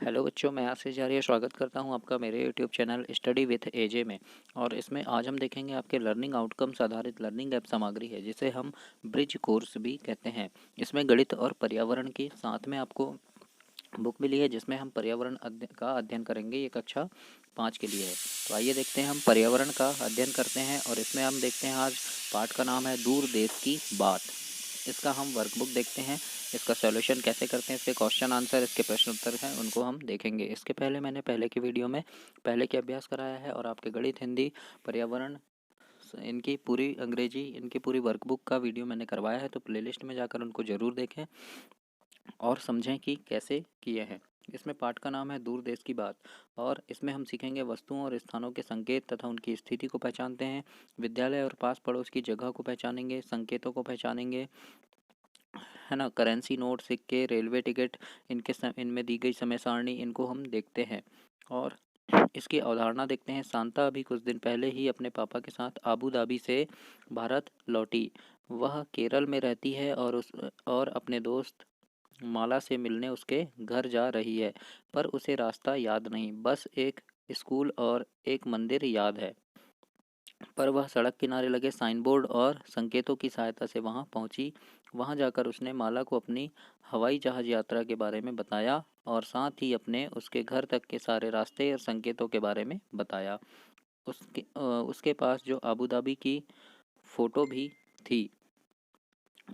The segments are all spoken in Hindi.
हेलो बच्चों, मैं आशीष आर्य स्वागत करता हूं आपका मेरे यूट्यूब चैनल स्टडी विथ एजे में। और इसमें आज हम देखेंगे आपके लर्निंग आउटकम्स आधारित लर्निंग ऐप सामग्री है, जिसे हम ब्रिज कोर्स भी कहते हैं। इसमें गणित और पर्यावरण के साथ में आपको बुक मिली है, जिसमें हम पर्यावरण का अध्ययन करेंगे। ये कक्षा 5 के लिए है। तो आइए देखते हैं, हम पर्यावरण का अध्ययन करते हैं। और इसमें हम देखते हैं, आज पाठ का नाम है दूर देश की बात। इसका हम वर्कबुक देखते हैं, इसका सॉल्यूशन कैसे करते हैं, इसके क्वेश्चन आंसर, इसके प्रश्न उत्तर हैं, उनको हम देखेंगे। इसके पहले मैंने पहले की वीडियो में पहले के अभ्यास कराया है, और आपके गणित, हिंदी, पर्यावरण, इनकी पूरी अंग्रेजी, इनकी पूरी वर्कबुक का वीडियो मैंने करवाया है। तो प्लेलिस्ट में जाकर उनको ज़रूर देखें और समझें कि कैसे किए हैं। इसमें पाठ का नाम है दूर देश की बात, और इसमें हम सीखेंगे वस्तुओं और स्थानों के संकेत तथा उनकी स्थिति को पहचानते हैं। विद्यालय और पास पड़ोस की जगह को पहचानेंगे, संकेतों को पहचानेंगे, है ना। करेंसी नोट, सिक्के, रेलवे टिकट, इनमें दी गई समय सारणी, इनको हम देखते हैं। और इसकी अवधारणा देखते हैं। शांता अभी कुछ दिन पहले ही अपने पापा के साथ आबू धाबी से भारत लौटी। वह केरल में रहती है और अपने दोस्त माला से मिलने उसके घर जा रही है, पर उसे रास्ता याद नहीं, बस एक स्कूल और एक मंदिर याद है। पर वह सड़क किनारे लगे साइन बोर्ड और संकेतों की सहायता से वहां पहुंची। वहां जाकर उसने माला को अपनी हवाई जहाज यात्रा के बारे में बताया, और साथ ही अपने उसके घर तक के सारे रास्ते और संकेतों के बारे में बताया। उसके पास जो अबू धाबी की फ़ोटो भी थी,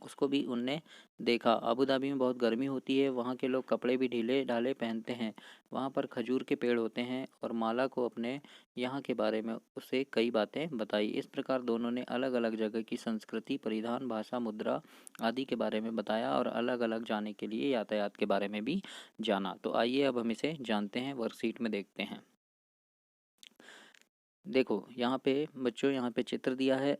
उसको भी उनने देखा। अबू धाबी में बहुत गर्मी होती है, वहाँ के लोग कपड़े भी ढीले ढाले पहनते हैं। वहाँ पर खजूर के पेड़ होते हैं। और माला को अपने यहाँ के बारे में उसे कई बातें बताई। इस प्रकार दोनों ने अलग अलग जगह की संस्कृति, परिधान, भाषा, मुद्रा आदि के बारे में बताया, और अलग अलग जाने के लिए यातायात के बारे में भी जाना। तो आइए अब हम इसे जानते हैं, वर्कशीट में देखते हैं। देखो यहाँ पे बच्चों, यहाँ पे चित्र दिया है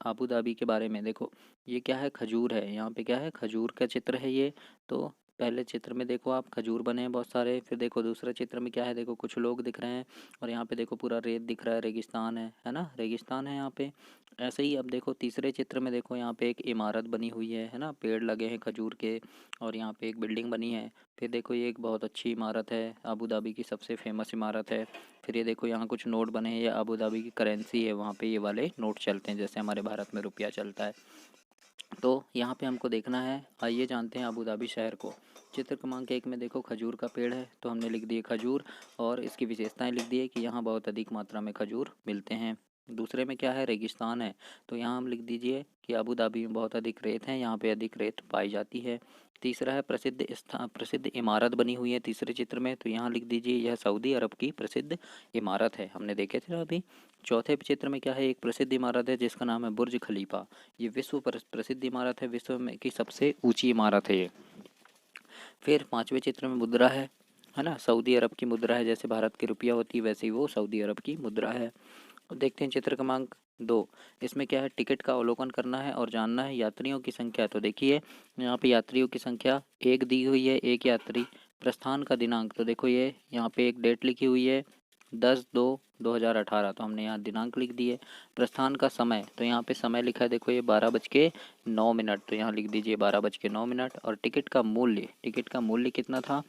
आबू धाबी के बारे में। देखो ये क्या है, खजूर है। यहाँ पे क्या है, खजूर का चित्र है ये। तो पहले चित्र में देखो आप, खजूर बने हैं बहुत सारे। फिर देखो दूसरे चित्र में क्या है, देखो कुछ लोग दिख रहे हैं। और यहाँ पे देखो पूरा रेत दिख रहा है, रेगिस्तान है ना, रेगिस्तान है यहाँ पे। ऐसे ही अब देखो तीसरे चित्र में, देखो यहाँ पे एक इमारत बनी हुई है ना, पेड़ लगे हैं खजूर के, और यहाँ पे एक बिल्डिंग बनी है। फिर देखो ये एक बहुत अच्छी इमारत है, अबू धाबी की सबसे फेमस इमारत है। फिर ये देखो यहाँ कुछ नोट बने हैं, ये अबू धाबी की करेंसी है, वहाँ पे ये वाले नोट चलते हैं, जैसे हमारे भारत में रुपया चलता है। तो यहाँ पे हमको देखना है। आइए जानते हैं अबू धाबी शहर को। चित्र क्रमांक 1 में देखो खजूर का पेड़ है, तो हमने लिख दिए खजूर, और इसकी विशेषताएं लिख दी है कि यहाँ बहुत अधिक मात्रा में खजूर मिलते हैं। दूसरे में क्या है, रेगिस्तान है, तो यहाँ हम लिख दीजिए कि अबू धाबी में बहुत अधिक रेत है, यहाँ पे अधिक रेत पाई जाती है। तीसरा है प्रसिद्ध इमारत बनी हुई है तीसरे चित्र में, तो यहाँ लिख दीजिए यह सऊदी अरब की प्रसिद्ध इमारत है, हमने देखे थे ना अभी। चौथे चित्र में क्या है, एक प्रसिद्ध इमारत है जिसका नाम है बुर्ज खलीफा। ये विश्व प्रसिद्ध इमारत है, विश्व में की सबसे ऊंची इमारत है ये। फिर पांचवें चित्र में मुद्रा है ना, सऊदी अरब की मुद्रा है। जैसे भारत की रुपया होती है, वैसे ही वो सऊदी अरब की मुद्रा है। तो देखते हैं चित्र क्रमांक 2। इसमें क्या है, टिकट का अवलोकन करना है और जानना है यात्रियों की संख्या। तो देखिए यहाँ पे यात्रियों की संख्या एक दी हुई है, एक यात्री। प्रस्थान का दिनांक, तो देखो ये यहाँ पे एक डेट लिखी हुई है 10/2/2018, तो हमने यहाँ दिनांक लिख दिए। प्रस्थान का समय, तो यहाँ पे समय लिखा है, देखो ये 12:09, तो यहाँ लिख दीजिए 12:09। और टिकट का मूल्य कितना था,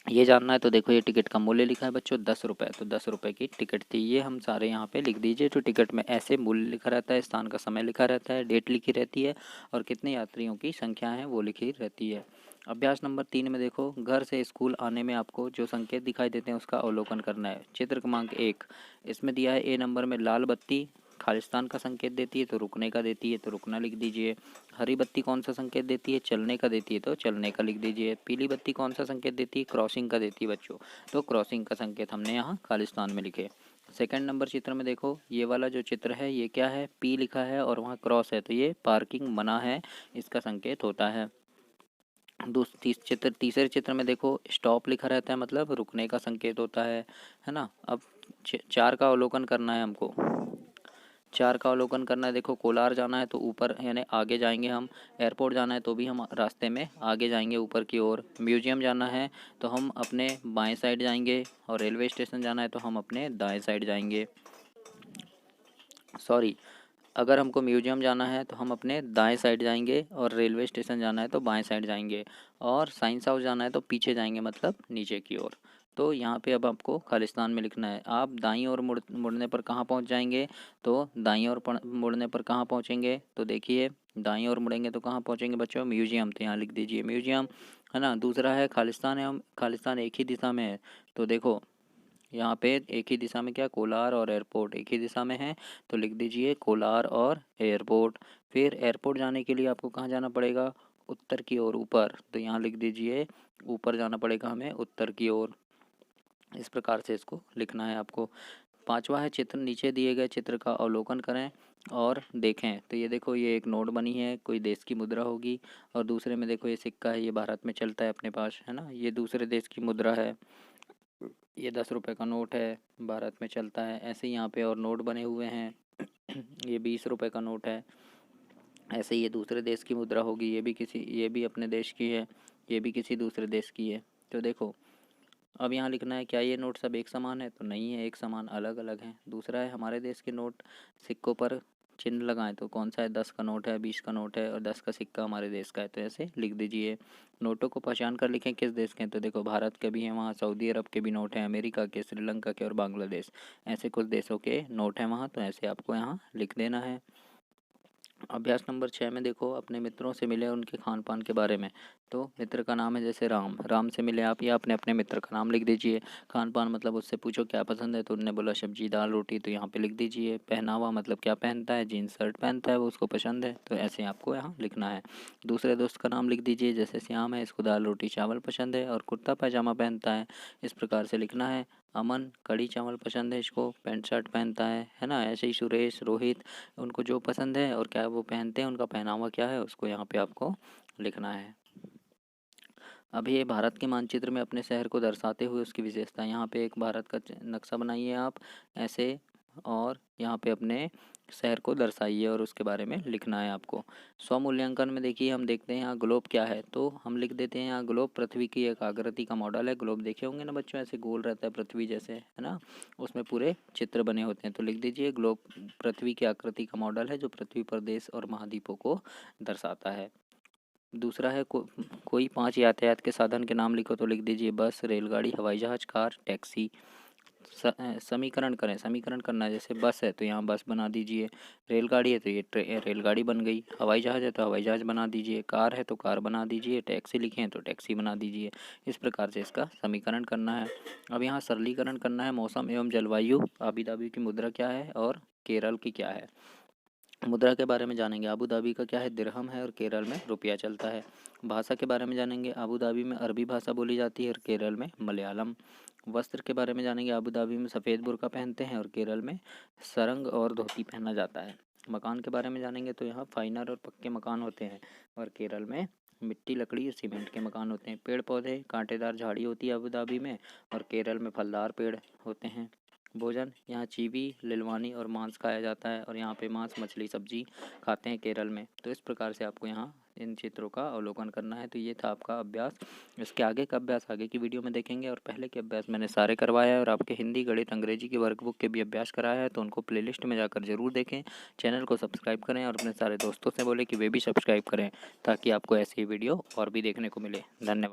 ये जानना है। तो देखो ये टिकट का मूल्य लिखा है बच्चों 10 रुपये, तो 10 रुपये की टिकट थी। ये हम सारे यहाँ पे लिख दीजिए। तो टिकट में ऐसे मूल्य लिखा रहता है, स्थान का समय लिखा रहता है, डेट लिखी रहती है, और कितने यात्रियों की संख्या है वो लिखी रहती है। अभ्यास नंबर 3 में देखो, घर से स्कूल आने में आपको जो संकेत दिखाई देते हैं उसका अवलोकन करना है। चित्र क्रमांक 1, इसमें दिया है ए नंबर में लाल बत्ती खालिस्तान का संकेत देती है, तो रुकने का देती है, तो रुकना लिख दीजिए। हरी बत्ती कौन सा संकेत देती है, चलने का देती है, तो चलने का लिख दीजिए। पीली बत्ती कौन सा संकेत देती है, क्रॉसिंग का देती है बच्चों, तो क्रॉसिंग का संकेत हमने यहाँ खालिस्तान में लिखे। सेकंड नंबर चित्र में देखो, ये वाला जो चित्र है ये क्या है, पी लिखा है और वहाँ क्रॉस है, तो ये पार्किंग मना है, इसका संकेत होता है। तीसरे चित्र में देखो स्टॉप लिखा रहता है, मतलब रुकने का संकेत होता है ना। अब 4 का अवलोकन करना है हमको। 4 का अवलोकन करना है। देखो कोलार जाना है तो ऊपर यानी आगे जाएंगे हम। एयरपोर्ट जाना है तो भी हम रास्ते में आगे जाएंगे ऊपर की ओर। म्यूजियम जाना है तो हम अपने बाएं साइड जाएंगे, और रेलवे स्टेशन जाना है तो हम अपने दाएं साइड जाएंगे। सॉरी, अगर हमको म्यूजियम जाना है तो हम अपने दाएं साइड जाएंगे, और रेलवे स्टेशन जाना है तो बाएं साइड जाएंगे, और साइंस हाउस जाना है तो पीछे जाएंगे, मतलब नीचे की ओर। तो यहाँ पे अब आपको खालिस्तान में लिखना है। आप दाईं ओर मुड़ने पर कहाँ पहुँच जाएंगे, तो दाईं ओर मुड़ने पर कहाँ पहुँचेंगे, तो देखिए दाईं ओर मुड़ेंगे तो कहाँ पहुँचेंगे बच्चों, म्यूजियम। तो यहाँ लिख दीजिए म्यूजियम, है ना। दूसरा है खालिस्तान है, हम खालिस्तान एक ही दिशा में है, तो देखो यहाँ पे एक ही दिशा में क्या, कोलार और एयरपोर्ट एक ही दिशा में है, तो लिख दीजिए कोलार और एयरपोर्ट। फिर एयरपोर्ट जाने के लिए आपको कहाँ जाना पड़ेगा, उत्तर की ओर, ऊपर, तो यहाँ लिख दीजिए ऊपर जाना पड़ेगा हमें, उत्तर की ओर। इस प्रकार से इसको लिखना है आपको। पांचवा है चित्र, नीचे दिए गए चित्र का अवलोकन करें और देखें। तो ये देखो, ये एक नोट बनी है, कोई देश की मुद्रा होगी, और दूसरे में देखो ये सिक्का है, ये भारत में चलता है अपने पास, है ना। ये दूसरे देश की मुद्रा है, ये 10 रुपये का नोट है, भारत में चलता है। ऐसे ही यहाँ पे और नोट बने हुए हैं ये 20 रुपये का नोट है। ऐसे ही ये दूसरे देश की मुद्रा होगी, ये भी अपने देश की है, ये भी किसी दूसरे देश की है। तो देखो अब यहाँ लिखना है, क्या ये नोट सब एक समान है, तो नहीं है, एक समान, अलग अलग हैं। दूसरा है हमारे देश के नोट सिक्कों पर चिन्ह लगाएं, तो कौन सा है, 10 का नोट है, 20 का नोट है, और 10 का सिक्का हमारे देश का है, तो ऐसे लिख दीजिए। नोटों को पहचान कर लिखें किस देश के हैं, तो देखो भारत के भी हैं, वहाँ सऊदी अरब के भी नोट हैं, अमेरिका के, श्रीलंका के और बांग्लादेश, ऐसे कुछ देशों के नोट हैं वहाँ, तो ऐसे आपको यहाँ लिख देना है। अभ्यास नंबर 6 में देखो, अपने मित्रों से मिले उनके खान पान के बारे में। तो मित्र का नाम है जैसे राम, राम से मिले आप, या अपने अपने मित्र का नाम लिख दीजिए। खान पान मतलब उससे पूछो क्या पसंद है, तो उन्होंने बोला सब्जी दाल रोटी, तो यहाँ पे लिख दीजिए। पहनावा मतलब क्या पहनता है, जीन्स शर्ट पहनता है, वो उसको पसंद है, तो ऐसे आपको यहाँ लिखना है। दूसरे दोस्त का नाम लिख दीजिए, जैसे श्याम है, इसको दाल रोटी चावल पसंद है और कुर्ता पैजामा पहनता है, इस प्रकार से लिखना है। अमन कढ़ी चावल पसंद है, इसको पैंट शर्ट पहनता है ना। ऐसे ही सुरेश रोहित, उनको जो पसंद है और क्या वो पहनते हैं, उनका पहनावा क्या है, उसको यहाँ पे आपको लिखना है। अब ये भारत के मानचित्र में अपने शहर को दर्शाते हुए उसकी विशेषता, यहाँ पे एक भारत का नक्शा बनाइए आप ऐसे, और यहाँ पे अपने शहर को दर्शाइए और उसके बारे में लिखना है आपको। स्वमूल्यांकन में देखिए, हम देखते हैं यहाँ ग्लोब क्या है, तो हम लिख देते हैं यहाँ ग्लोब पृथ्वी की एक आकृति का मॉडल है। ग्लोब देखे होंगे ना बच्चों, ऐसे गोल रहता है पृथ्वी जैसे, है ना, उसमें पूरे चित्र बने होते हैं, तो लिख दीजिए ग्लोब पृथ्वी की आकृति का मॉडल है जो पृथ्वी पर देश और महाद्वीपों को दर्शाता है। दूसरा है कोई 5 यातायात के साधन के नाम लिखो, तो लिख दीजिए बस, रेलगाड़ी, हवाई जहाज, कार, टैक्सी। समीकरण करें, समीकरण करना है, जैसे बस है तो यहाँ बस बना दीजिए, रेलगाड़ी है तो ये रेलगाड़ी बन गई, हवाई जहाज है तो हवाई जहाज बना दीजिए, कार है तो कार बना दीजिए, टैक्सी लिखे हैं तो टैक्सी बना दीजिए। इस प्रकार से इसका समीकरण करना है। अब यहाँ सरलीकरण करना है। मौसम एवं जलवायु, अबू धाबी की मुद्रा क्या है और केरल की क्या है। मुद्रा के बारे में जानेंगे, अबू धाबी का क्या है, दिरहम है, और केरल में रुपया चलता है। भाषा के बारे में जानेंगे, अबू धाबी में अरबी भाषा बोली जाती है और केरल में मलयालम। वस्त्र के बारे में जानेंगे, अबू धाबी में सफ़ेद बुर्का पहनते हैं और केरल में सरंग और धोती पहना जाता है। मकान के बारे में जानेंगे, तो यहाँ फाइनर और पक्के मकान होते हैं, और केरल में मिट्टी लकड़ी और सीमेंट के मकान होते हैं। पेड़ पौधे, कांटेदार झाड़ी होती है अबू धाबी में, और केरल में फलदार पेड़ होते हैं। भोजन, यहाँ चीवी, लिलवानी और मांस खाया जाता है, और यहाँ पे मांस मछली सब्जी खाते हैं केरल में। तो इस प्रकार से आपको यहाँ इन चित्रों का अवलोकन करना है। तो ये था आपका अभ्यास। इसके आगे का अभ्यास आगे की वीडियो में देखेंगे, और पहले के अभ्यास मैंने सारे करवाया है, और आपके हिंदी गणित अंग्रेजी की वर्कबुक के भी अभ्यास कराया है, तो उनको प्लेलिस्ट में जाकर जरूर देखें। चैनल को सब्सक्राइब करें और अपने सारे दोस्तों से बोलें कि वे भी सब्सक्राइब करें, ताकि आपको ऐसी वीडियो और भी देखने को मिले। धन्यवाद।